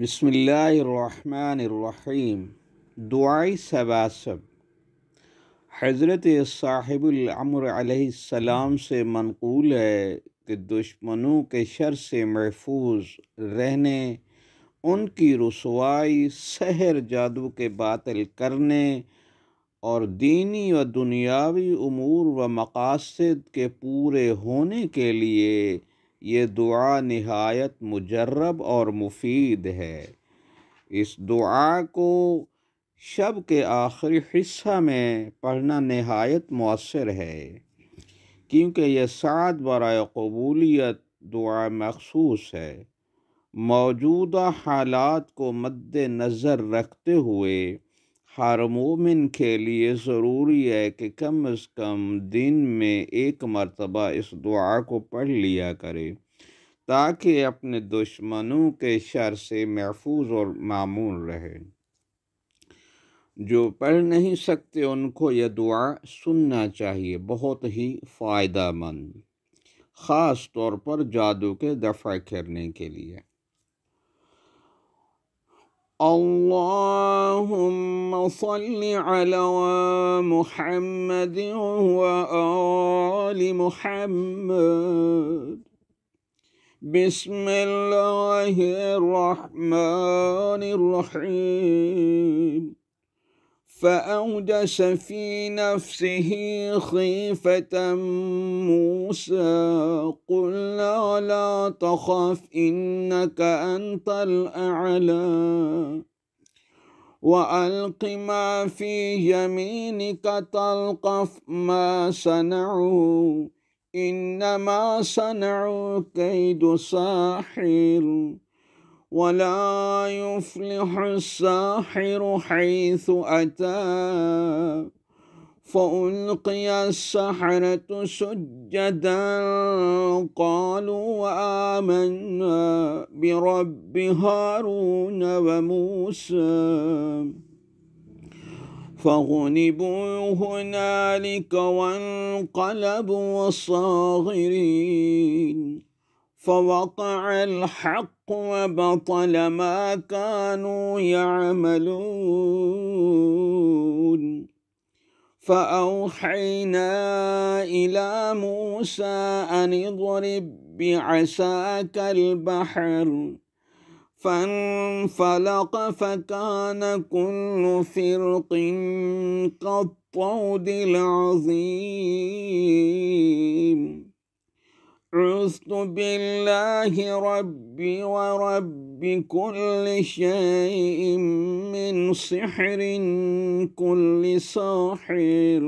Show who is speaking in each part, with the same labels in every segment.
Speaker 1: बिस्मिल्लाहिर्रहमानिर्रहीम। दुआए सवासब हज़रत साहिबुल अम्र अलैहिस्सलाम से मनक़ूल है कि दुश्मनों के शर से महफूज रहने, उनकी रुसवाई, सहर जादू के बातिल करने और दीनी व दुनियावी उमूर व मकासद के पूरे होने के लिए ये दुआ निहायत मुजर्रब और मुफीद है। इस दुआ को शब के आखिरी हिस्सा में पढ़ना निहायत मौसर है, क्योंकि यह साद बराए कबूलियत दुआ मखसूस है। मौजूदा हालात को मद्देनज़र रखते हुए हर मोमिन के लिए ज़रूरी है कि कम अज़ कम दिन में एक मरतबा इस दुआ को पढ़ लिया करे, ताकि अपने दुश्मनों के शर से महफूज और मामून रहे। जो पढ़ नहीं सकते उनको यह दुआ सुनना चाहिए, बहुत ही फ़ायदेमंद, ख़ास तौर पर जादू के दफ़ा करने के लिए। अल्लाहुम्मा सल्लि अला मुहम्मद व आलि मुहम्मद। बिस्मिल्लाहिर्रहमानिर्रहीम। फ़अौजस फ़ी नफ़्सिही ख़ीफ़तम मूसा क़ुल्ना ला तख़फ़ इन्नका अंतल अअला व अल्क़ मा फ़ी यमीनिका तल्क़फ़ मा सनअू इन्नमा सनअू कैदु साहिर वला युफ्लिहु साहिरु हैसु अता फ़उल्क़िया अस्सहरतु सुज्जदन क़ालू आमन्ना बिरब्बि हारून व मूसा फ़ग़ुलिबू हुनालिक वन्क़लबू साग़िरीन फ़वक़अल हक़्क़ु व बतल मा कानू यअमलून। फ़अौहैना इला मूसा अन इज़रिब बिअसाकल बहर फ़न्फ़लक़ फ़कान कुल्लु फ़िर्क़िन कत्तौदिल अज़ीम। उज़्तु बिल्लाहि रब्बि व रब्बि कुल्लि शैइन मिन सिहरिन कुल्लि साहिर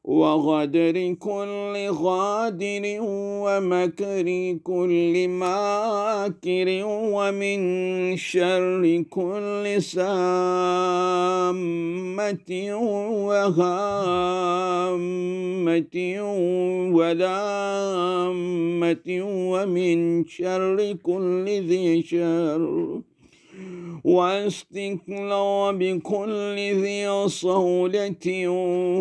Speaker 1: व गदरि कुल्लि गादिरिन व मकरि कुल्लि माकिरिन व मिन शर्रि कुल्लि साम्मतिन व हाम्मतिन व लाम्मतिन व मिन शर्रि कुल्लि ज़ी शर्र वास्तिक्लाब कुल्लि ज़ी सौलतिन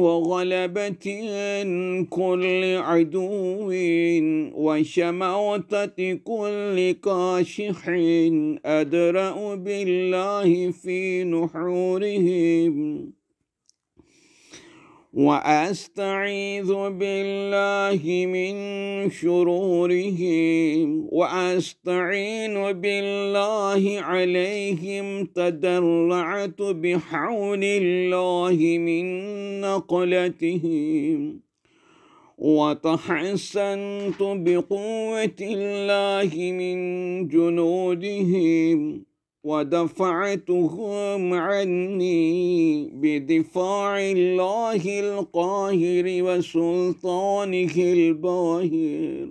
Speaker 1: व गलबतिन कुल्लि अदुव्विन व शमौतति कुल्लि काशिहिन अदरअु बिल्लाहि फ़ी नुहूरिहिम व अस्तईज़ु बिल्लाहि मिन शुरूरिहिम व अस्तईनु बिल्लाहि अलैहिम तदर्रअतु बिहौलिल्लाहि मिन नक़लतिहिम व तहस्सनतु बिक़ुव्वतिल्लाहि मिन जुनूदिहिम व दफ़अतुहुम अन्नी बिदिफ़ाइल्लाहिल क़ाहिरि व सुल्तानिहिल बाहिर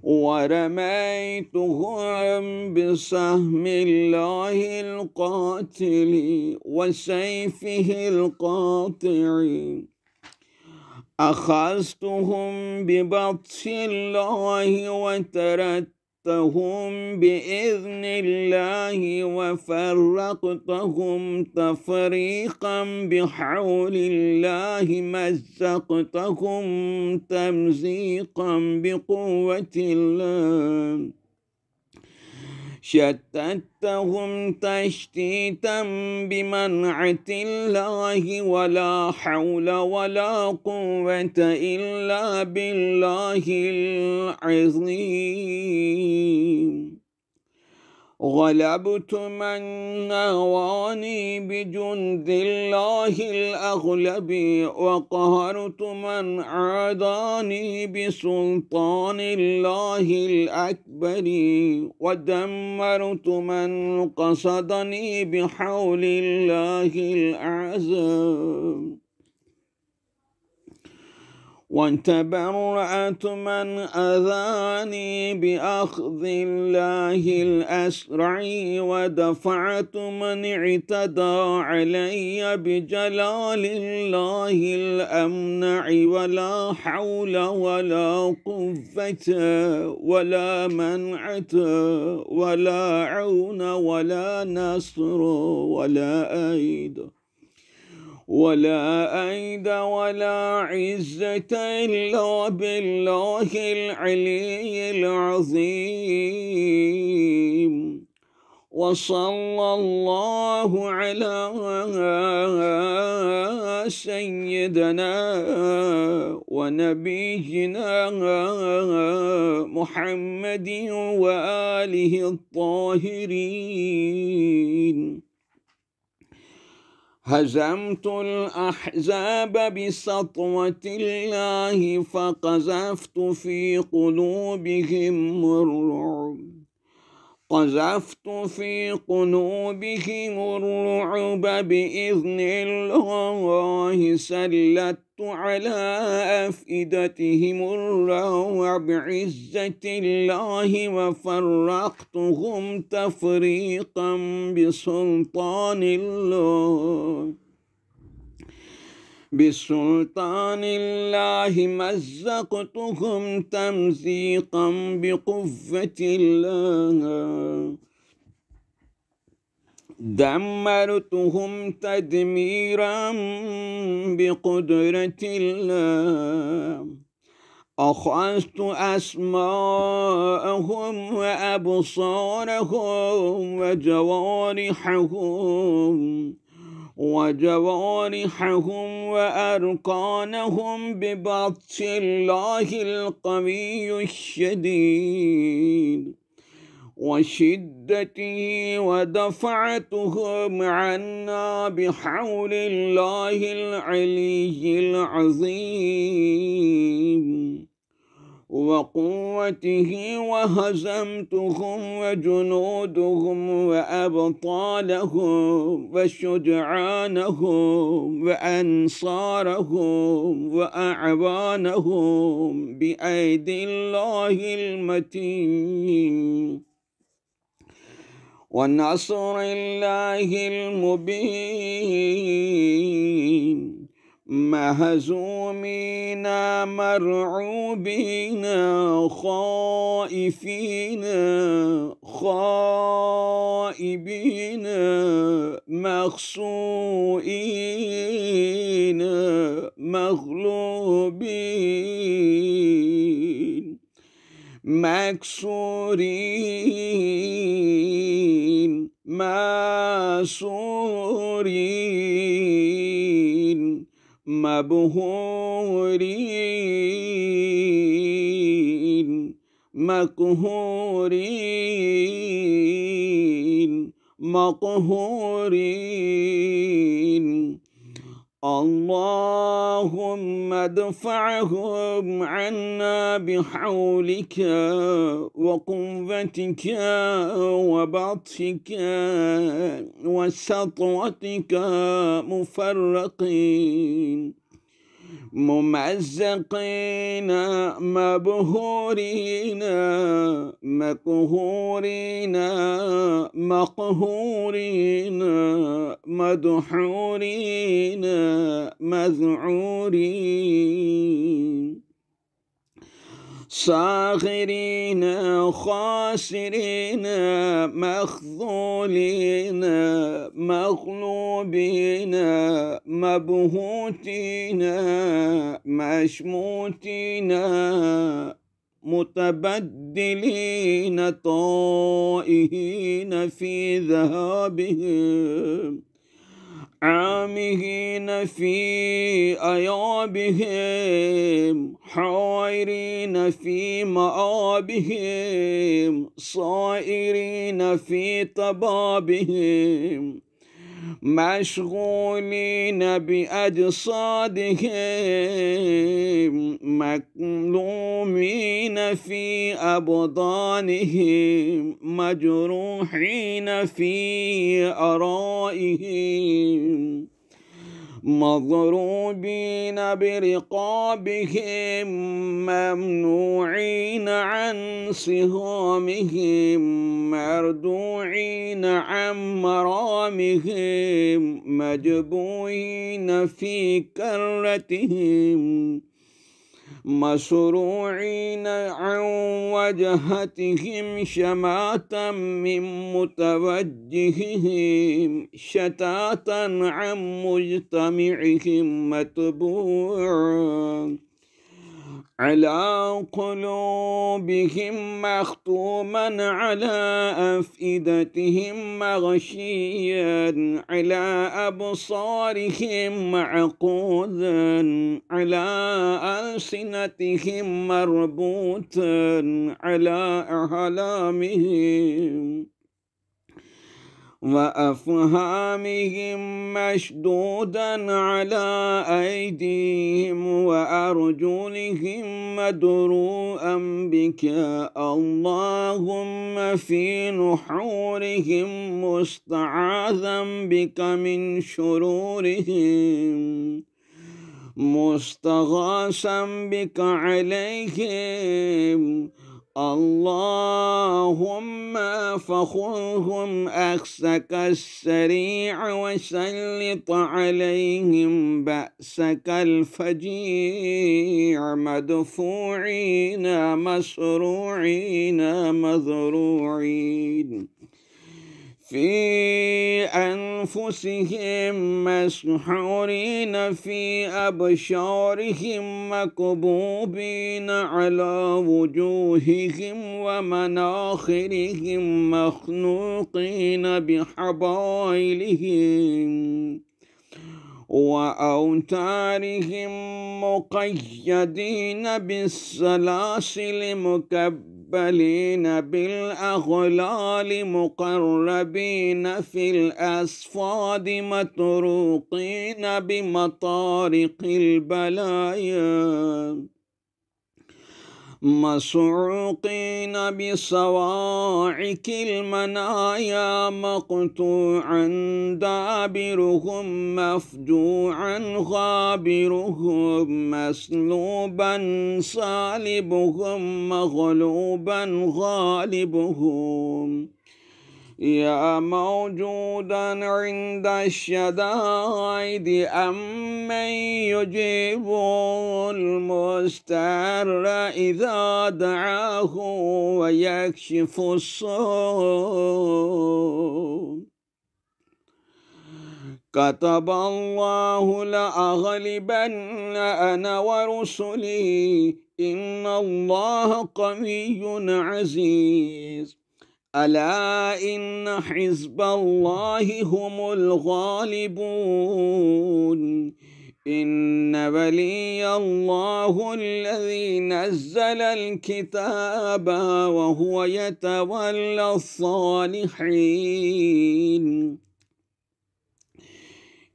Speaker 1: व रमैतुहुम बिसहमिल्लाहिल क़ातिलि व सैफ़िहिल क़ातिइ अख़ज़्तुहुम बिबत्शिल्लाहि व तरक्तहुम बिइज़्निल्लाहि व फ़र्रक़तहुम तफ़रीक़न बिहौलिल्लाहि मज़्ज़क़तहुम तमज़ीक़न बिक़ुव्वतिल्लाह شتتهم تشتيتا بمنعة الله ولا حول ولا قوة إلا بالله العظيم. غلبت من ناواني بجند الله الأغلب وقهرت من عاداني بسلطان الله الأكبر ودمرت من قصدني بحول الله الأعظم وتبرأت من أذاني بأخذ الله الأسرع ودفعت من اعتدى علي بجلال الله الأمنع ولا حول ولا قوة ولا منعة ولا عون ولا نصر ولا أيد ولا عزة إلا بالله العلي العظيم. وصلى الله على سيدنا ونبينا محمد وآله الطاهرين. هزمت الأحزاب بسطوة الله فقذفت في قلوبهم الرعب قذفت في قلوبهم الرعب بإذن الله سلطت على أفئدتهم الرعب بعزة الله وفرقتهم تفريقا بسلطان الله مزقتهم تمزيقا بقوة الله دمرتهم تدميرا بقدرة الله أخذت أسماءهم وأبصارهم وجوارحهم وأركانهم ببطش الله القوي الشديد وشدته ودفعتهم عنا بحول الله العلي العظيم وقوته وهزمتهم وجنودهم وأبطالهم وشجعانهم وأنصارهم وأعوانهم بأيدي الله المتين ونصر الله المبين مهزومين مرعوبين خائفين خائبين مخسوئين مغلوبين مكسورين ماسورين مبهورين مقهورين مقهورين اللهم ادفعهم عنا بحولك وقوتك وبطشك وسطوتك مفرقين ممزقين مبهورين مقهورين مقهورين مدحورين مذعورين صاغرين خاسرين مخذولين مغلوبين مبهوتين مشموتين متبدلين طائهين في ذهابهم عامهين في أيابهم حائرين في مآبهم صائرين في طبابهم مشغولين بأجسادهم مكلومين في أبدانهم مجروحين في أرائهم مضروبين برقابهم ممنوعين عن سهامهم مردوعين عن مرامهم مجبوين في كرتهم مسروعين عن وجهتهم شماتا من متوجههم شتاتا عن مجتمعهم متبوعا على قلوبهم مختوما على أفئدتهم مغشيا على أبصارهم معقودا على ألسنتهم مربوطا على أعلامهم وأفهامهم مشدودا على أيديهم وأرجلهم مدروءا بك اللهم في نحورهم مستعاذا بك من شرورهم مستغاثا بك عليهم اللهم فخذهم أخذك السريع وسلط عليهم بأسك الفجيع مدفوعين مسروعين مذروعين في أنفسهم مسحورين في أبشارهم مكبوبين على وجوههم ومناخرهم مخنوقين بحبائلهم وأوتارهم مقيدين بالسلاسل مكبلين بالأغلال مقربين في الأصفاد مطروقين بمطارق البلايا مصعوقين بصواعق المنايا مقطوعا دابرهم مفجوعا غابرهم مسلوبا صالبهم مغلوبا غالبهم يا موجودا عند الشدائد أمن يجيب المضطر إذا دعاه ويكشف السوء كتب الله لأغلبن أنا ورسلي إن الله قوي عزيز ألا إن حزب الله هم الغالبون إن ولي الله الذي نزل الكتاب وهو يتولى الصالحين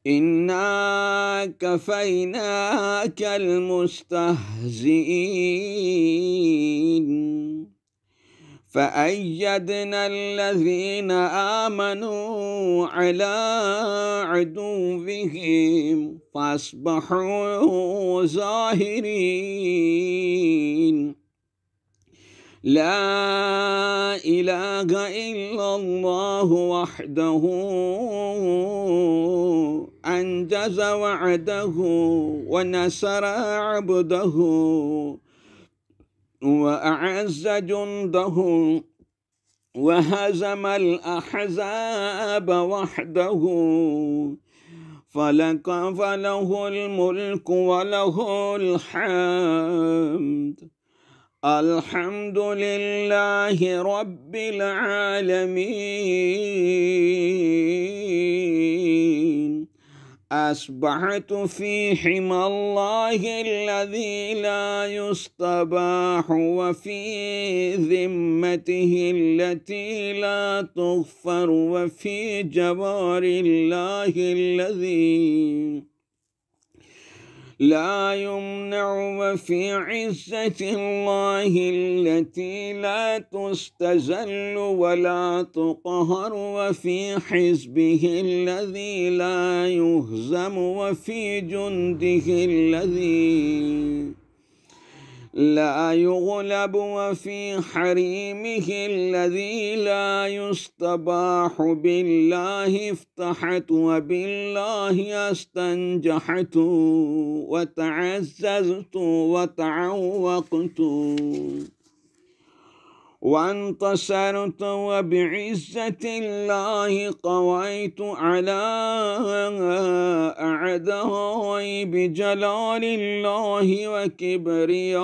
Speaker 1: إنا كفيناك المستهزئين فأيدنا الذين آمنوا على عدوهم فأصبحوا ظاهرين لا إله إلا الله وحده أنجز وعده ونصر عبده وأعز جنده وهزم الأحزاب وحده فله الملك وله الحمد الحمد لله رب العالمين. أصبحت في حمى الله الذي لا يستباح، وفي ذمته التي لا تغفر، وفي جبار الله الذي لا يمنع، وفي عزة الله التي لا تستزل ولا تقهر، وفي حزبه الذي لا يهزم، وفي جنده الذي لا يغلب، وفي حريمه الذي لا يستباح. بالله افتحت، وبالله استنجحت، وتعززت وتعوقت، وانتصرت، وبعزة الله قويت على أعدائي، بجلال الله وكبريائه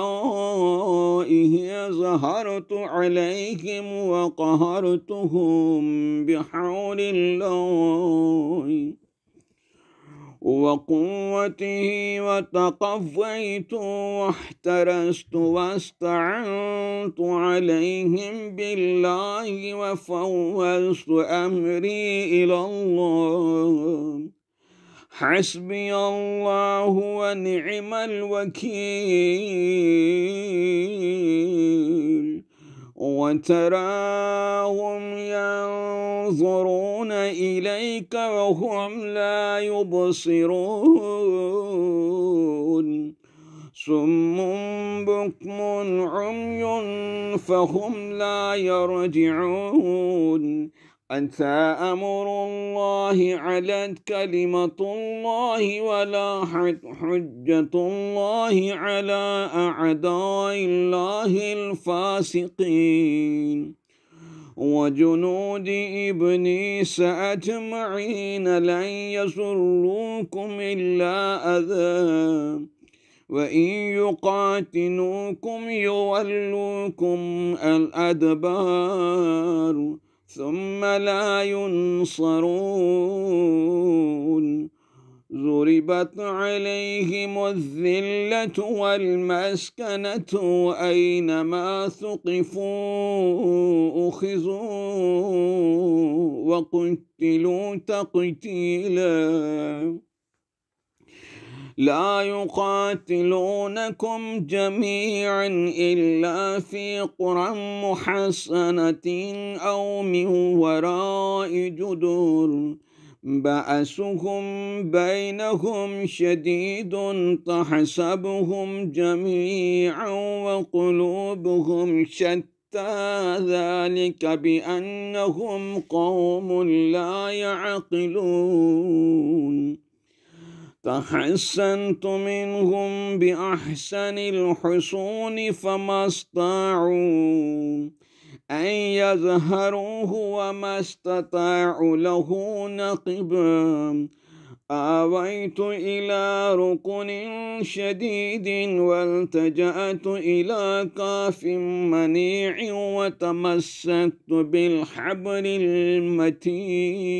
Speaker 1: ظهرت عليهم وقهرتهم بحول الله وقوته، وتقويت واحترست واستعنت عليهم بالله، وفوضت أمري إلى الله. حسبي الله ونعم الوكيل. وتراهم ينظرون إليك وهم لا يبصرون، صم بكم عمي فهم لا يرجعون. أنت أمر الله، علت كلمة الله، ولا حجة الله على أعداء الله الفاسقين. وجنود إبليس أجمعين لن يضروكم إلا أذى، وإن يقاتلوكم يولوكم الأدبار ثم لا ينصرون. ضربت عليهم الذلة والمسكنة، أينما ثقفوا أخذوا وقتلوا تقتيلا. لا يقاتلونكم جميعا إلا في قرى محصنة أو من وراء جدر، بأسهم بينهم شديد، تحسبهم جميعا وقلوبهم شتى، ذلك بأنهم قوم لا يعقلون. تحسنت منهم بأحسن الحصون، فما استطاعوا أن يظهروه، وما استطاعوا له نقبا. آويت إلى ركن شديد، والتجأت إلى كاف منيع، وتمسكت بالحبل المتين،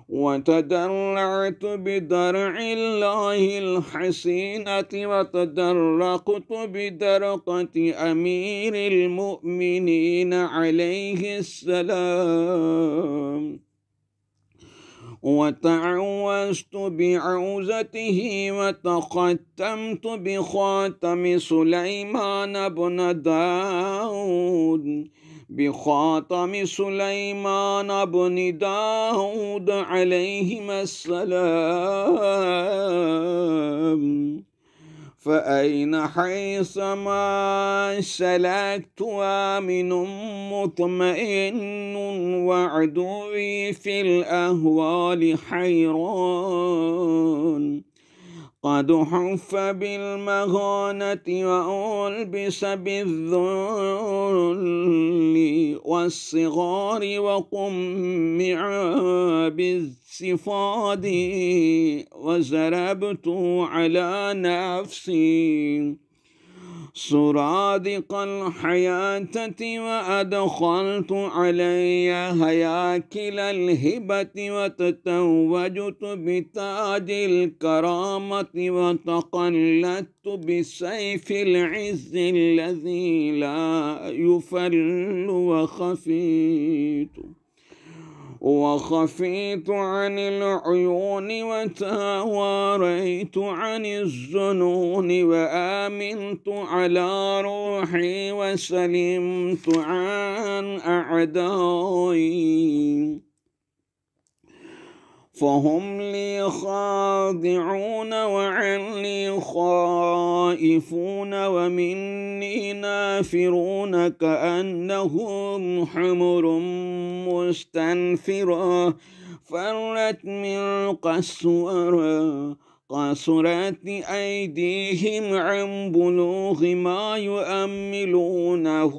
Speaker 1: وتدرعت بدرع الله الحصينة، وتدرقت بدرقة أمير المؤمنين عليه السلام، وتعوذت بعوزته، وتختمت بخاتم سليمان بن داود، بخاتم سليمان بن داود عليهما السلام. فأين حيثما سلكت آمن مطمئن، وعدوي في الأهوال حيران. قد حف بالمهانة، وألبس بالذل والصغار، وقمع بالصفاد، وزربت على نفسي سرادق الحياة وأدخلت علي هياكل الهبة وتتوجت بتاج الكرامة وتقلدت بسيف العز الذي لا يفل وخفيت عن العيون وتواريت عن الظنون وآمنت على روحي وسلمت عن أعدائي فهم لي خاضعون وعني خائفون ومني نافرون كأنهم حمر مستنفرة فرت من قسورة قصرت أيديهم عن بلوغ ما يؤملونه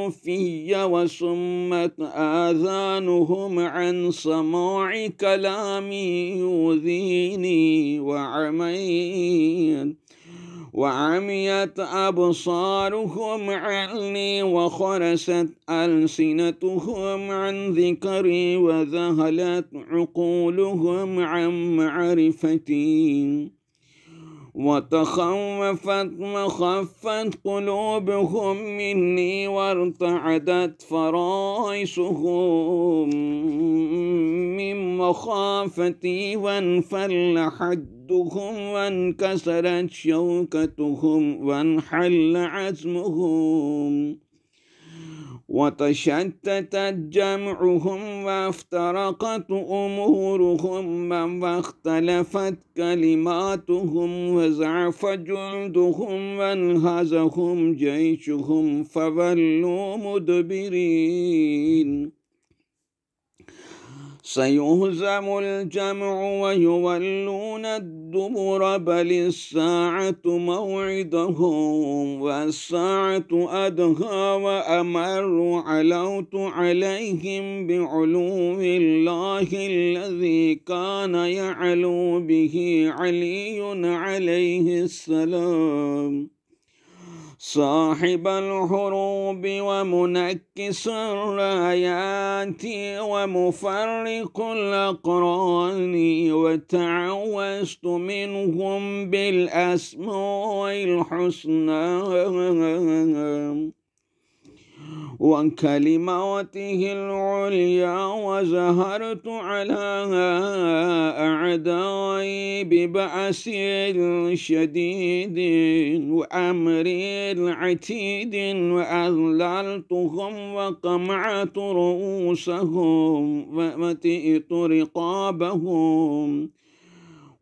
Speaker 1: في وصمت آذانهم عن سماع كلامي يؤذيني وعميت أبصارهم عني وخرست ألسنتهم عن ذكري وذهلت عقولهم عن معرفتي وتخوفت مخفت قلوبهم مني وارتعدت فرائسهم من مخافتي وانفل حدهم وانكسرت شوكتهم وانحل عزمهم وتشتتت جمعهم وافترقت أمورهم واختلفت كلماتهم وزعف جلدهم وانهزهم جيشهم فولوا مدبرين سيهزم الجمع ويولون الدبر بل الساعة موعدهم والساعة أدهى وأمر علوت عليهم بعلو الله الذي كان يعلو به علي عليه السلام صاحب الحروب ومنكس الرايات ومفرق الأقران وتعوذت منهم بالأسماء الحسنى وكلماته العليا وزهرت على أعدائي ببأس شديد وأمر عتيد وأذللتهم وقمعت رؤوسهم ومتئت رقابهم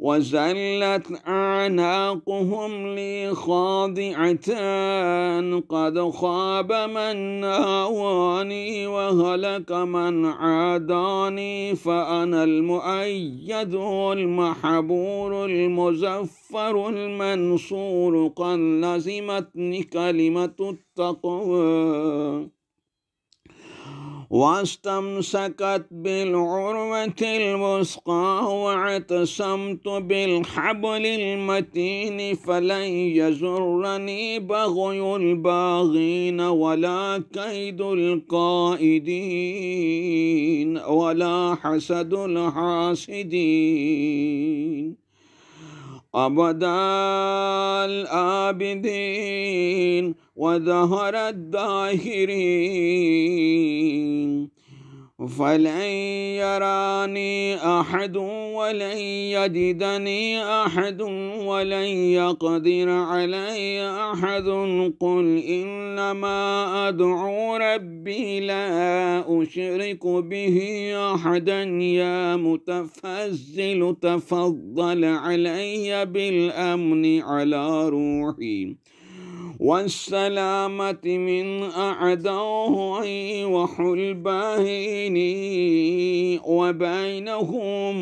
Speaker 1: وزلت أعناقهم لي خاضعة قد خاب من ناواني وهلك من عاداني فأنا المؤيد المحبور المزفر المنصور قد لزمتني كلمة التقوى واستمسكت بالعروة الوثقى واعتصمت بالحبل المتين فلن يزرني بغي الباغين ولا كيد الكائدين ولا حسد الحاسدين أبدا الآبدين ودهر الداهرين فلن يراني أحد ولن يجدني أحد ولن يقدر علي أحد قل إنما أدعو ربي لا أشرك به أحدا يا متفضل تفضل علي بالأمن على روحي والسلامة من أعدائي وحلباني وبينهم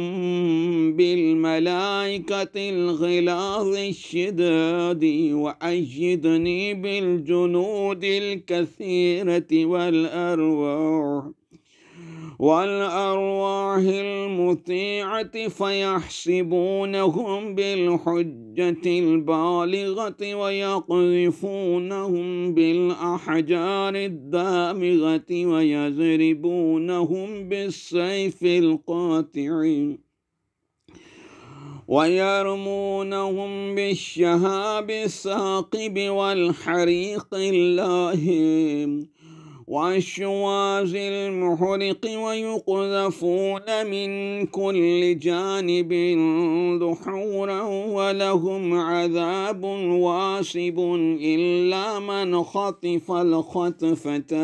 Speaker 1: بالملائكة الغلاظ الشداد وأيدني بالجنود الكثيرة والأرواح والأرواح المطيعة فيحسبونهم بالحجة البالغة ويقذفونهم بالأحجار الدامغة ويضربونهم بالسيف القاطع ويرمونهم بالشهاب الثاقب والحريق اللاهم والشواذ المحرق ويقذفون من كل جانب دحورا ولهم عذاب واصب إلا من خطف الخطفة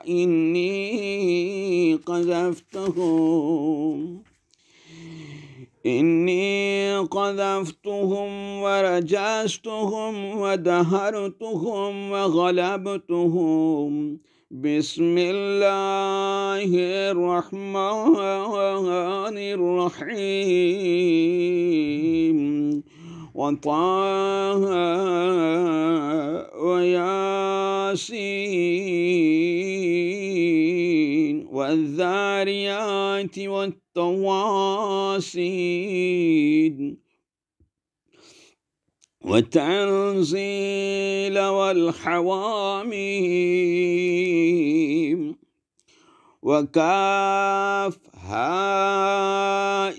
Speaker 1: إني قذفتهم ورجزتهم ودهرتهم وغلبتهم بسم الله الرحمن الرحيم وطه وياسين والذاريات والتواصين والتنزيل والحواميم وكافها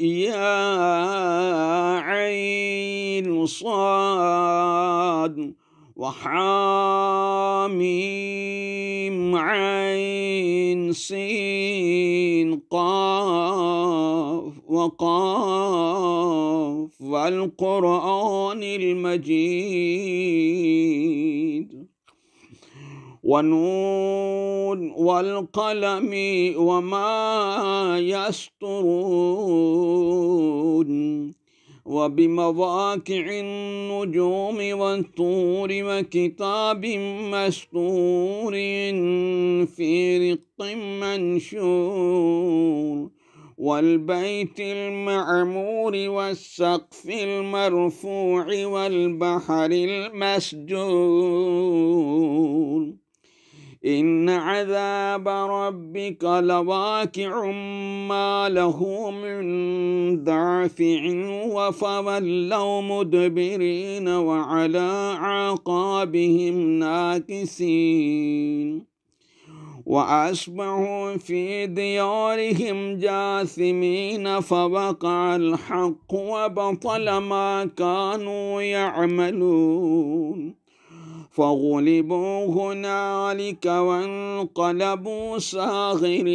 Speaker 1: يا عين صاد وحاميم عين سين قاف وقاف والقرآن المجيد ونون والقلم وما يسطرون وبمواقع النجوم والطور وكتاب مسطور في رق منشور والبيت المعمور والسقف المرفوع والبحر المسجور إن عذاب ربك لواقع ما له من دافع وفولوا مدبرين وعلى أعقابهم ناكسين وأصبحوا في ديارهم جاثمين فوقع الحق وبطل ما كانوا يعملون فغلبوا هنالك وانقلبوا صاغرين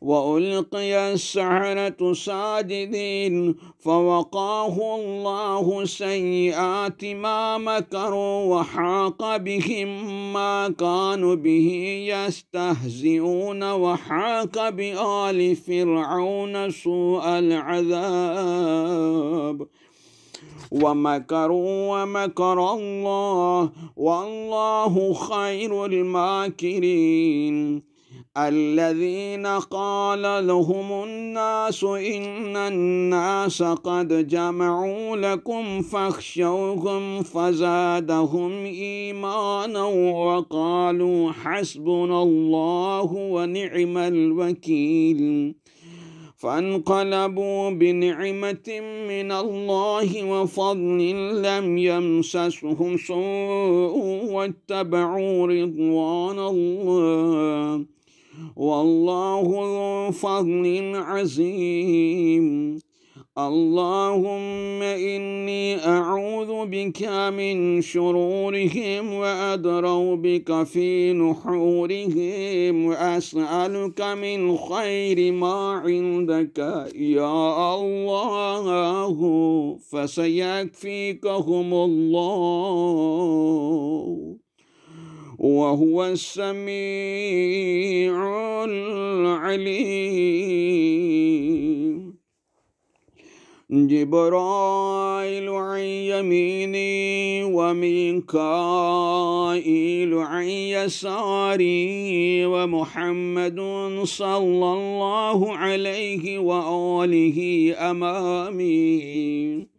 Speaker 1: وألقي السحرة ساجدين فوقاه الله سيئات ما مكروا وحاق بهم ما كانوا به يستهزئون وحاق بآل فرعون سوء العذاب ومكروا ومكر الله والله خير الماكرين الذين قال لهم الناس إن الناس قد جمعوا لكم فاخشوهم فزادهم إيمانا وقالوا حسبنا الله ونعم الوكيل فانقلبوا بنعمة من الله وفضل لم يمسسهم سوء واتبعوا رضوان الله والله ذو فضل عظيم اللهم إني أعوذ بك من شرورهم وأدرأ بك في نحورهم وأسألك من خير ما عندك يا الله فسيكفيكهم الله وهو السميع العليم جبرائيل عن يميني وميكائيل عن يساري ومحمد صلى الله عليه وآله أمامي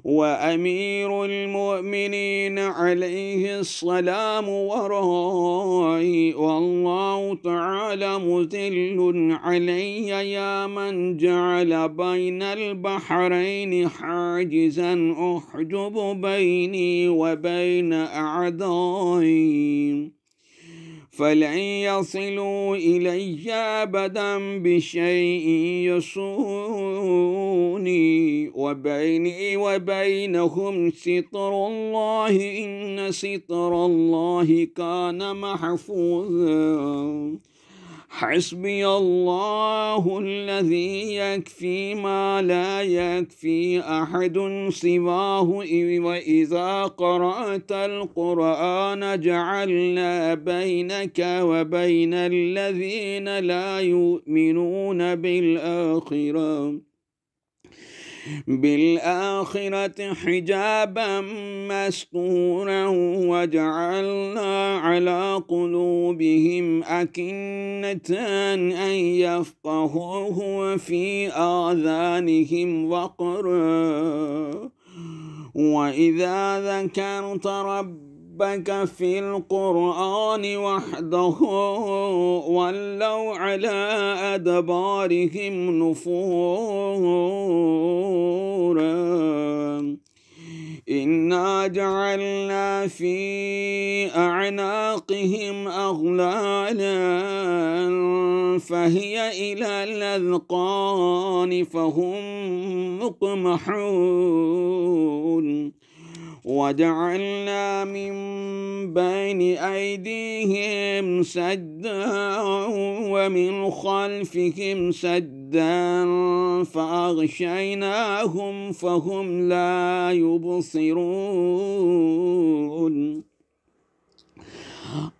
Speaker 1: وأمير المؤمنين عليه السلام ورائي والله الله تعالى مذل علي يا من جعل بين البحرين حاجزا أحجب بيني وبين أعدائي، فلن يصلوا إلي أبدا بشيء يسوني، وبيني وبينهم ستر الله، إن ستر الله كان محفوظا. حسبي الله الذي يكفي ما لا يكفي أحد سواه، وإذا قرأت القرآن جعلنا بينك وبين الذين لا يؤمنون بالآخرة حجابا مستورا، وجعلنا على قلوبهم أكنة أن يفقهوه وفي آذانهم وقرا، وإذا ذكرت ربك في القرآن وحده ولوا على أدبارهم نفورا. إنا جعلنا في أعناقهم أغلالا فهي إلى الأذقان فهم مقمحون، وجعلنا من بين أيديهم سدا ومن خلفهم سدا فأغشيناهم فهم لا يبصرون.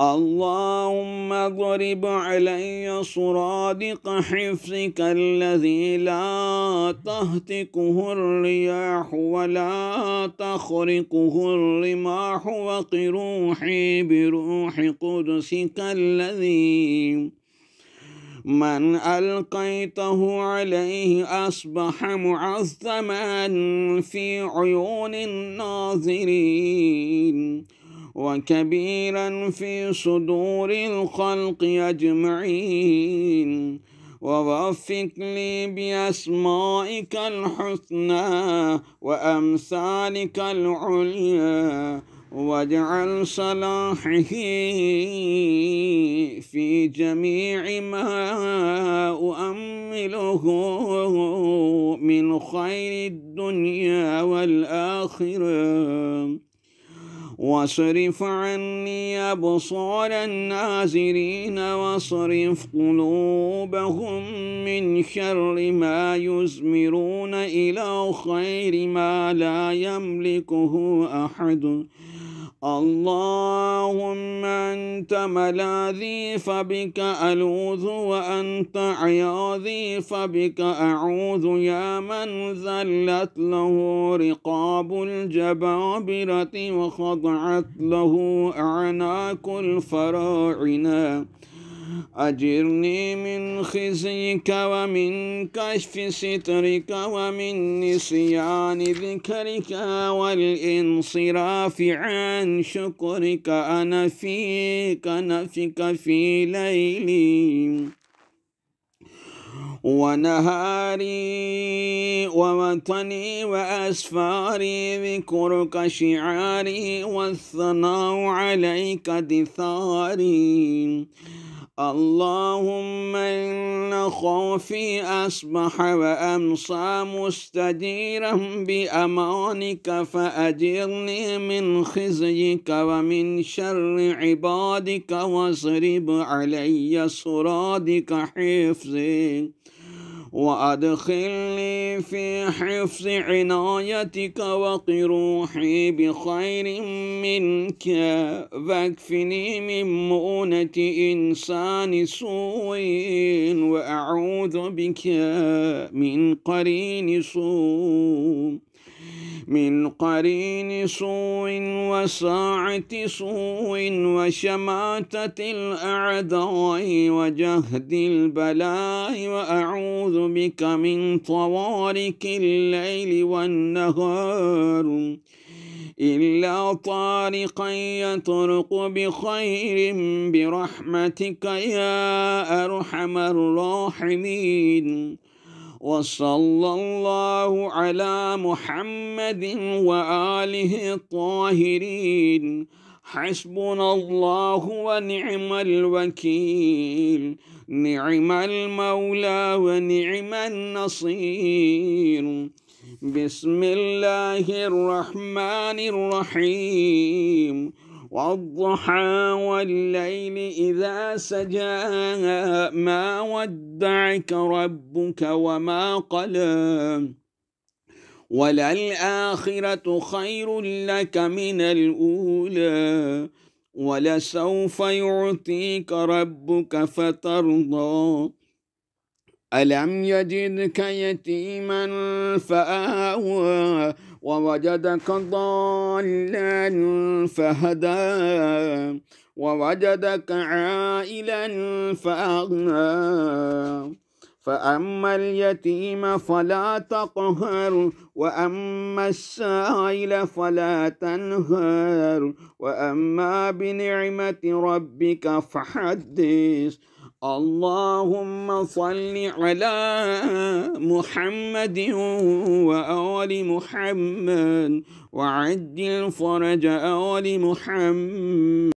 Speaker 1: اللهم اضرب علي صرادق حفظك الذي لا تهتكه الرياح ولا تخرقه الرماح، وقروحي بروح قدسك الذي من ألقيته عليه أصبح معظما في عيون الناظرين وكبيرا في صدور الخلق أجمعين، ووفق لي بأسمائك الحسنى وأمثالك العليا، واجعل صلاحه في جميع ما أؤمله من خير الدنيا والآخرة، واصرف عني أبصار الناظرين، واصرف قلوبهم من شر ما يزمرون إلى خير ما لا يملكه أحد. اللهم أنت ملاذي فبك ألوذ، وأنت عياذي فبك أعوذ، يا من ذلت له رقاب الجبابرة وخضعت له أعناق الفراعنة. أجرني من خزيك ومن كشف سترك ومن نسيان ذكرك والانصراف عن شكرك. أنا فيك نفك في ليلي ونهاري ووطني وأسفاري، ذكرك شعاري والثناء عليك دثاري. اللهم إن خوفي أصبح وأمسى مستجيرا بأمانك، فأجرني من خزيك ومن شر عبادك، واصرف علي صرادق حفظك، وأدخلني في حفظ عنايتك، وقروحي بخير منك، واكفني من مؤنة إنسان سوء، وأعوذ بك من قرين سوء وساعة سوء وشماتة الأعداء وجهد البلاء، وأعوذ بك من طوارق الليل والنهار، إلا طارقا يطرق بخير برحمتك يا أرحم الراحمين. وصلى الله على محمد وآله الطاهرين. حسبنا الله ونعم الوكيل، نعم المولى ونعم النصير. بسم الله الرحمن الرحيم. والضحى والليل إذا سجى ما ودعك ربك وما قلى وللآخرة خير لك من الأولى ولسوف يعطيك ربك فترضى. ألم يجدك يتيما فآوى ووجدك ضالا فهدى ووجدك عائلا فأغنى. فأما اليتيم فلا تقهر وأما السائل فلا تنهر وأما بنعمة ربك فحدث. اللهم صل على محمد وآل محمد وعجل فرج آل محمد.